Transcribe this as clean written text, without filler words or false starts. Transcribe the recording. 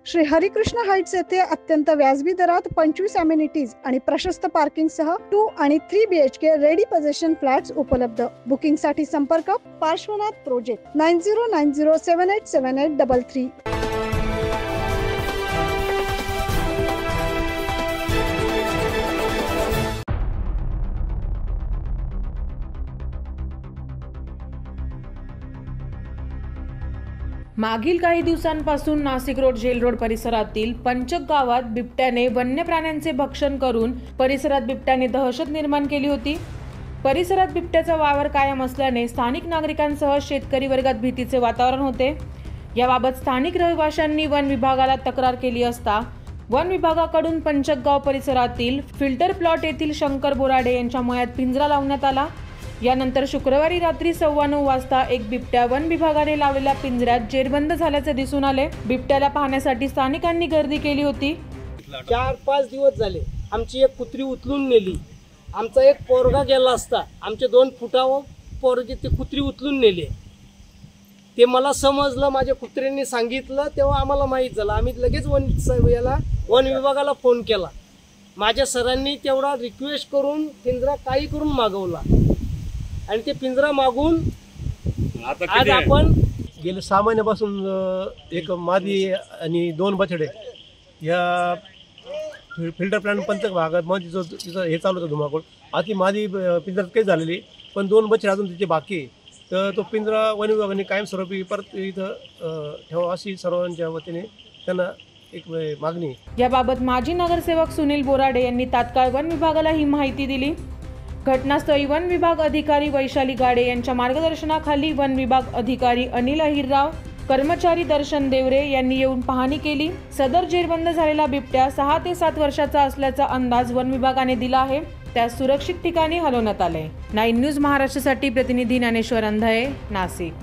Shri Harikrishna Heights येथे अत्यंत व्याजबी दरात 25 अमेनिटीज आणि प्रशस्त पार्किंग सह 2 आणि 3 BHK रेडी पोझिशन फ्लॅट्स उपलब्ध। बुकिंग साठी संपर्क पार्श्वनाथ प्रोजेक्ट 9090787833। मागील काही दिवसांपासून नाशिक रोड जेल रोड परिसरातील पंचक गावात बिबट्याने वन्य प्राण्यांचे भक्षण करून परिसरात बिबट्याने दहशत निर्माण केली होती। परिसरात बिबट्याचा वावर कायम असल्याने स्थानिक नागरिकांसह शेतकरी वर्गात भीतीचे वातावरण होते। याबाबत स्थानिक रहिवाशांनी वन विभागाला तक्रार केली असता वन विभागाकडून पंचक गाव परिसरातील फिल्टर प्लॉट येथील शंकर बोराडे यांच्या मळ्यात पिंजरा लावण्यात आला। यानंतर शुक्रवारी रात्री 9:15 वाजता एक बिबट्या वन विभागाने लावलेल्या पिंजऱ्यात जेरबंद झाल्याचे दिसून आले। बिबट्याला पाहण्यासाठी स्थानिकांनी गर्दी केली होती। 4-5 दिवस झाले आमची एक कुत्री उचलून नेली। आमचा एक पोरगा गेला असता आमचे 2 फुटावर पोरगे ते कुत्री उचलून नेले। ते मला समजलं, माझ्या कुत्र्यांनी सांगितलं, तेव्हा आम्हाला माहित झालं। आम्ही लगेच वन विभागाला फोन केला। माझ्या सरांनी तेवढा रिक्वेस्ट करून पिंजरा काही करून मागवला आणि ते पिंजरा मागून आज आपण गेले 6 महिन्यापासून एक मादी आणि 2 बछडे या फिल्टर प्लांट पंचक भागात मध्ये जो तिचं हे चालू होतं धुमाकूळ, आधी मादी पिंजऱ्यात काही झालेली, पण 2 बछडे अजून तिचे बाकी आहे। तर तो पिंजरा वन विभागाने कायमस्वरूपी परत इथं ठेवा अशी सर्वांच्या वतीने त्यांना एक मागणी। याबाबत माजी नगरसेवक सुनील बोराडे यांनी तात्काळ वन विभागाला ही माहिती दिली। घटनास्थळी वन विभाग अधिकारी वैशाली गाडे यांच्या मार्गदर्शनाखाली वन विभाग अधिकारी अनिल अहिरराव, कर्मचारी दर्शन देवरे यांनी येऊन पाहणी केली। सदर जेरबंद झालेला बिबट्या 6 ते 7 वर्षाचा असल्याचा अंदाज वन विभागाने दिला आहे। त्यास सुरक्षित ठिकाणी हलवण्यात आले। 9 न्यूज महाराष्ट्रासाठी प्रतिनिधी ज्ञानेश्वर अंधळे, नाशिक।